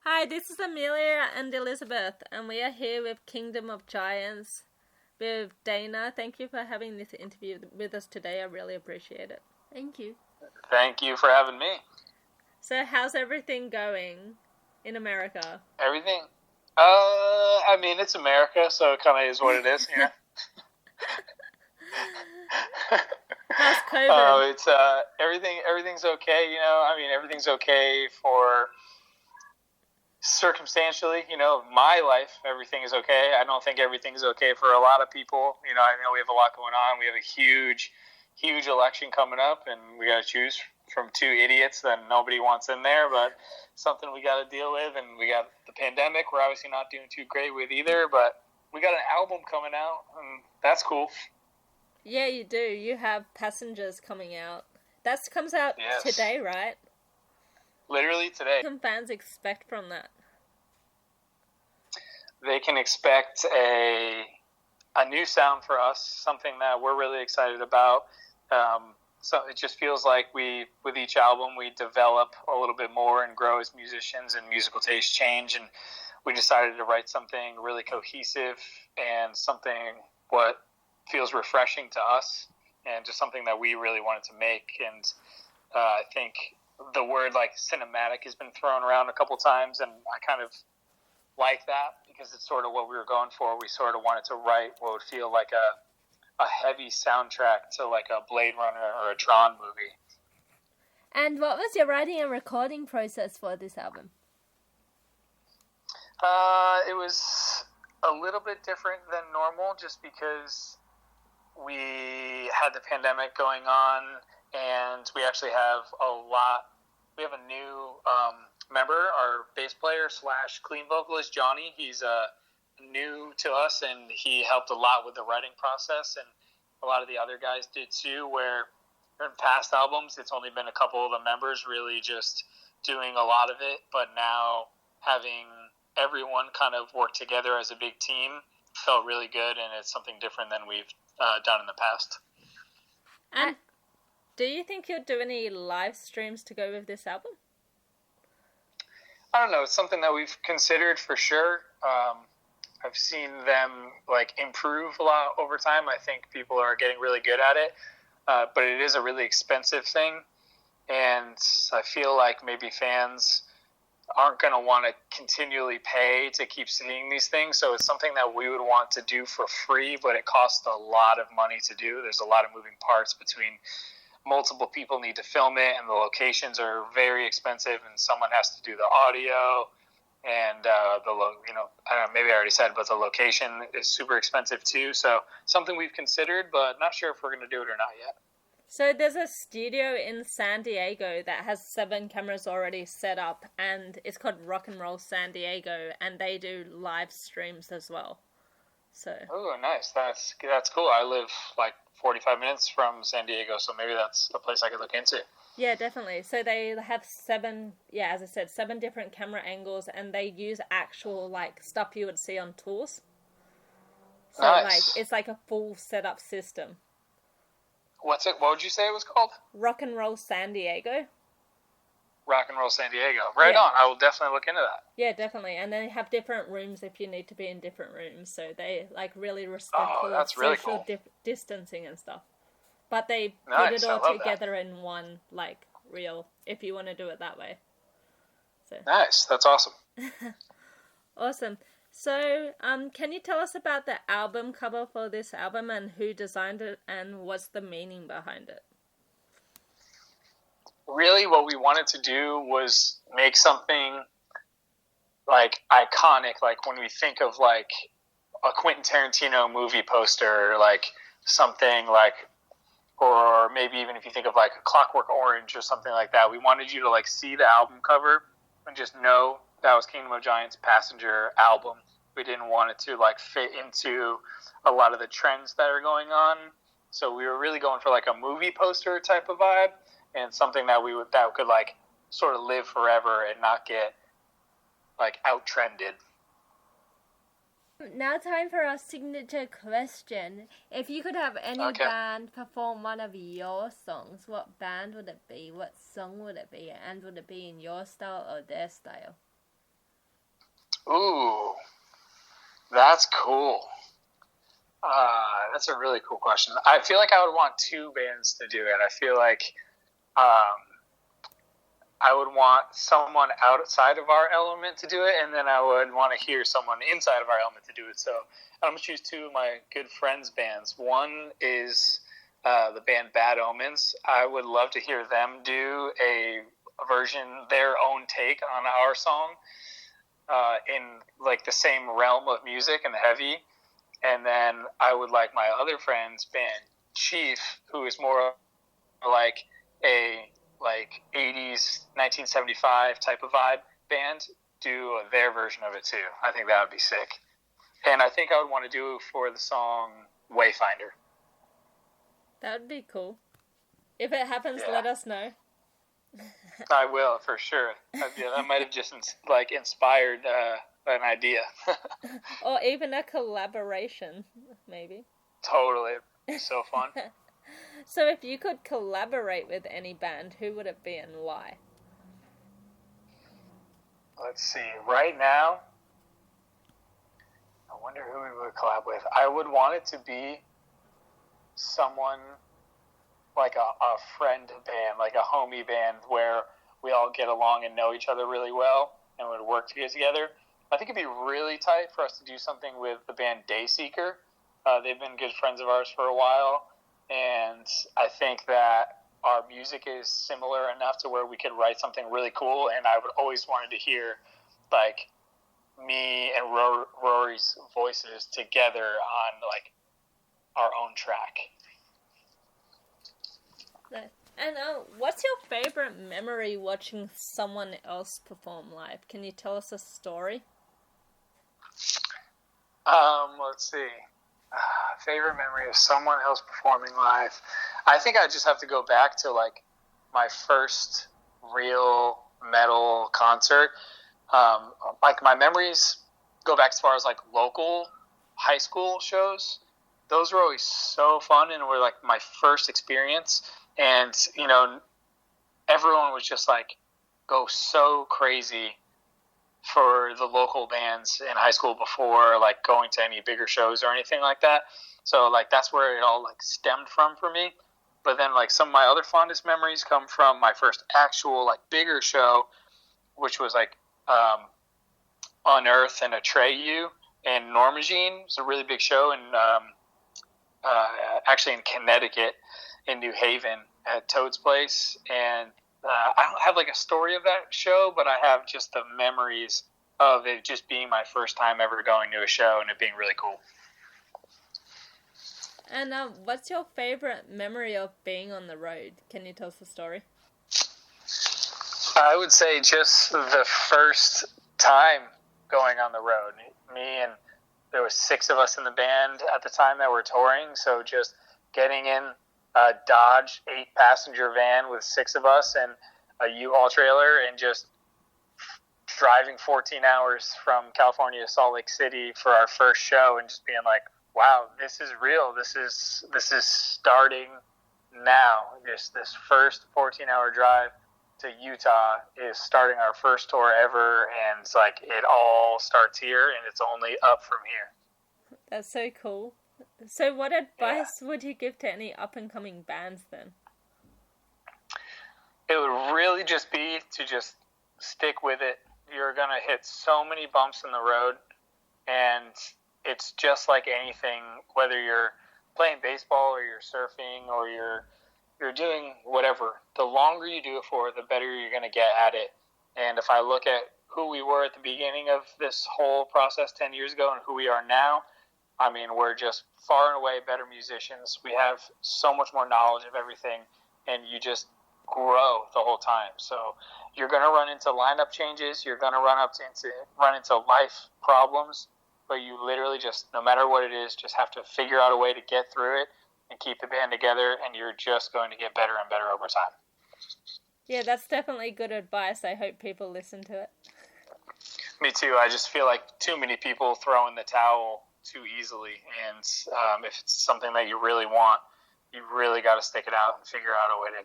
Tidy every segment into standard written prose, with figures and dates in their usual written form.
Hi, this is Ameila and Elizabeth, and we are here with Kingdom of Giants with Dana. Thank you for having this interview with us today. I really appreciate it. Thank you. Thank you for having me. So, how's everything going in America? Everything? It's America, so it kind of is what it is, yeah. How's COVID? It's everything's okay, everything's okay for circumstantially, my life, everything is okay. I don't think everything's okay for a lot of people. I know we have a lot going on. We have a huge election coming up, and we got to choose from two idiots that nobody wants in there, but something we got to deal with. And we got the pandemic we're obviously not doing too great with either, but we got an album coming out, and that's cool. Yeah, you do. You have Passengers coming out. That comes out today, right? Literally today. What can fans expect from that? They can expect a new sound for us, something that we're really excited about. So it just feels like with each album, we develop a little bit more and grow as musicians, and musical tastes change. And we decided to write something really cohesive and something what feels refreshing to us, and just something that we really wanted to make. And I think the word cinematic has been thrown around a couple times, and I kind of like that because it's sort of what we were going for. We sort of wanted to write what would feel like a heavy soundtrack to like a Blade Runner or a Tron movie. And what was your writing and recording process for this album? It was a little bit different than normal just because we had the pandemic going on, and we actually have we have a new member, our bass player / clean vocalist, Johnny. He's new to us, and he helped a lot with the writing process, and a lot of the other guys did too, where in past albums it's only been a couple of the members really just doing a lot of it, but now having everyone kind of work together as a big team felt really good, and it's something different than we've done in the past. And do you think you'll do any live streams to go with this album? I don't know. It's something that we've considered for sure. I've seen them improve a lot over time. I think people are getting really good at it, but it is a really expensive thing, and I feel like maybe fans aren't going to want to continually pay to keep seeing these things. So it's something that we would want to do for free, but it costs a lot of money to do. There's a lot of moving parts between multiple people need to film it, and the locations are very expensive, and someone has to do the audio, and I don't know, maybe I already said, but the location is super expensive too. So something we've considered, but not sure if we're going to do it or not yet. So there's a studio in San Diego that has 7 cameras already set up, and it's called Rock and Roll San Diego, and they do live streams as well. So. Oh, nice. That's cool. I live 45 minutes from San Diego, so maybe that's a place I could look into. Yeah, definitely. So they have 7, as I said, 7 different camera angles, and they use actual stuff you would see on tours. So nice. It's like a full setup system. What's it? What would you say it was called? Rock and Roll San Diego. Rock and Roll San Diego. Right on. I will definitely look into that. Yeah, definitely. And they have different rooms if you need to be in different rooms. So they really respectful of really social cool. Distancing and stuff. But they nice. put it all together in one reel if you want to do it that way. So. Nice. That's awesome. Awesome. So, can you tell us about the album cover for this album and who designed it and what's the meaning behind it? Really, what we wanted to do was make something iconic, when we think of a Quentin Tarantino movie poster, something or maybe even if you think of a Clockwork Orange or something like that. We wanted you to see the album cover and just know that was Kingdom of Giants' Passenger album. We didn't want it to fit into a lot of the trends that are going on. So we were really going for a movie poster type of vibe, and something that could sort of live forever and not get out trended. Now time for our signature question. If you could have any band perform one of your songs, what band would it be? What song would it be? And would it be in your style or their style? Ooh, that's cool. That's a really cool question. I feel like I would want two bands to do it. I feel like I would want someone outside of our element to do it, and then I would want to hear someone inside of our element to do it. So I'm going to choose two of my good friends' bands. One is the band Bad Omens. I would love to hear them do a version, their own take on our song in like the same realm of music and heavy. And then I would like my other friend's band, Chief, who is more like a 80s 1975 type of vibe band, do their version of it too. I think that would be sick. And I think I would want to do for the song Wayfinder. That would be cool. If it happens, let us know. I will, for sure. That might have just inspired an idea. Or even a collaboration, maybe. Totally. It'd be so fun. So if you could collaborate with any band, who would it be and why? Let's see. Right now, I wonder who we would collab with. I would want it to be someone like a friend band, like a homie band where we all get along and know each other really well and would work to get together. I think it'd be really tight for us to do something with the band Dayseeker. They've been good friends of ours for a while, and I think that our music is similar enough to where we could write something really cool, and I would always wanted to hear like me and Rory's voices together on like our own track. And what's your favorite memory watching someone else perform live? Can you tell us a story? Let's see. Favorite memory of someone else performing live. I think I just have to go back to like my first real metal concert. Like my memories go back as far as like local high school shows. Those were always so fun and were like my first experience. And, you know, everyone was just like go so crazy for the local bands in high school before like going to any bigger shows or anything like that. So like that's where it all like stemmed from for me. But then like some of my other fondest memories come from my first actual like bigger show, which was like Unearth and Atreyu in Normagene. It was a really big show in actually in Connecticut in New Haven at Toad's Place. And I don't have like a story of that show, but I have just the memories of it just being my first time ever going to a show and it being really cool. And what's your favorite memory of being on the road? Can you tell us the story? I would say just the first time going on the road. Me and there was 6 of us in the band at the time that were touring, so just getting in a Dodge 8-passenger van with 6 of us and a U-Haul trailer and just driving 14 hours from California to Salt Lake City for our first show and just being like, wow, this is real. This is starting now. Just this first 14-hour drive to Utah is starting our first tour ever, and it's like it all starts here and it's only up from here. That's so cool. So what advice would you give to any up-and-coming bands then? It would really just be to just stick with it. You're going to hit so many bumps in the road, and it's just like anything, whether you're playing baseball or you're surfing or you're doing whatever. The longer you do it for, the better you're going to get at it. And if I look at who we were at the beginning of this whole process 10 years ago and who we are now, I mean, we're just far and away better musicians. We have so much more knowledge of everything, and you just grow the whole time. So you're going to run into lineup changes. You're going to run into life problems, but you literally just, no matter what it is, just have to figure out a way to get through it and keep the band together, and you're just going to get better and better over time. Yeah, that's definitely good advice. I hope people listen to it. Me too. I just feel like too many people throw in the towel too easily, and if it's something that you really want, you really got to stick it out and figure out a way to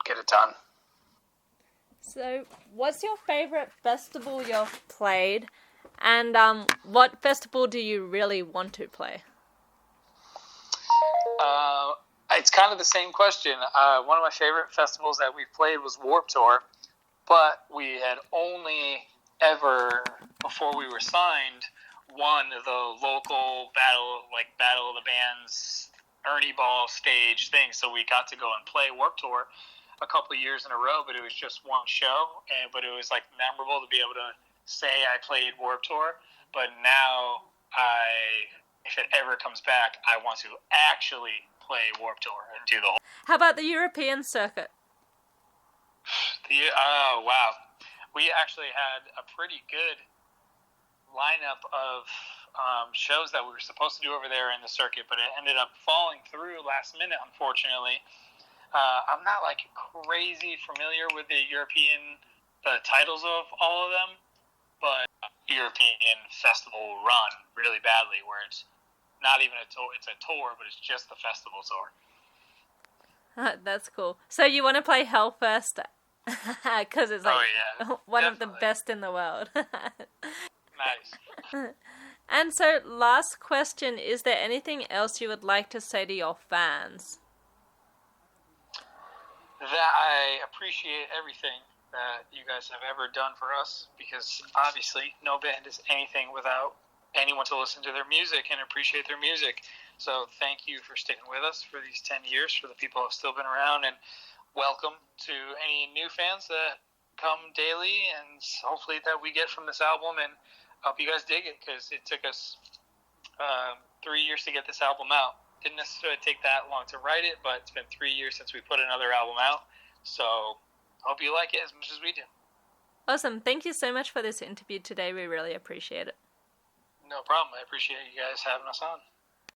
get it done. So, what's your favorite festival you've played, And what festival do you really want to play? It's kind of the same question. One of my favorite festivals that we've played was Warped Tour, but we had only ever, before we were signed, won the local battle of the bands, Ernie Ball stage thing. So we got to go and play Warped Tour a couple of years in a row, but it was just one show. But it was like memorable to be able to say I played Warped Tour. But now if it ever comes back, I want to actually play Warped Tour and do the whole. How about the European circuit? Oh wow, we actually had a pretty good lineup of shows that we were supposed to do over there in the circuit, but it ended up falling through last minute, unfortunately. I'm not like crazy familiar with the titles of all of them, but European festival run really badly, where it's not even a tour, it's a tour, but it's just the festival tour. That's cool. So you want to play Hellfest? Because it's like one definitely. of the best in the world. Nice. And so, last question, is there anything else you would like to say to your fans? That I appreciate everything that you guys have ever done for us, because obviously no band is anything without anyone to listen to their music and appreciate their music. So thank you for sticking with us for these 10 years, for the people who have still been around, and welcome to any new fans that come daily, and hopefully that we get from this album, and hope you guys dig it, because it took us 3 years to get this album out. Didn't necessarily take that long to write it, but it's been 3 years since we put another album out, so hope you like it as much as we do. Awesome. Thank you so much for this interview today. We really appreciate it. No problem. I appreciate you guys having us on.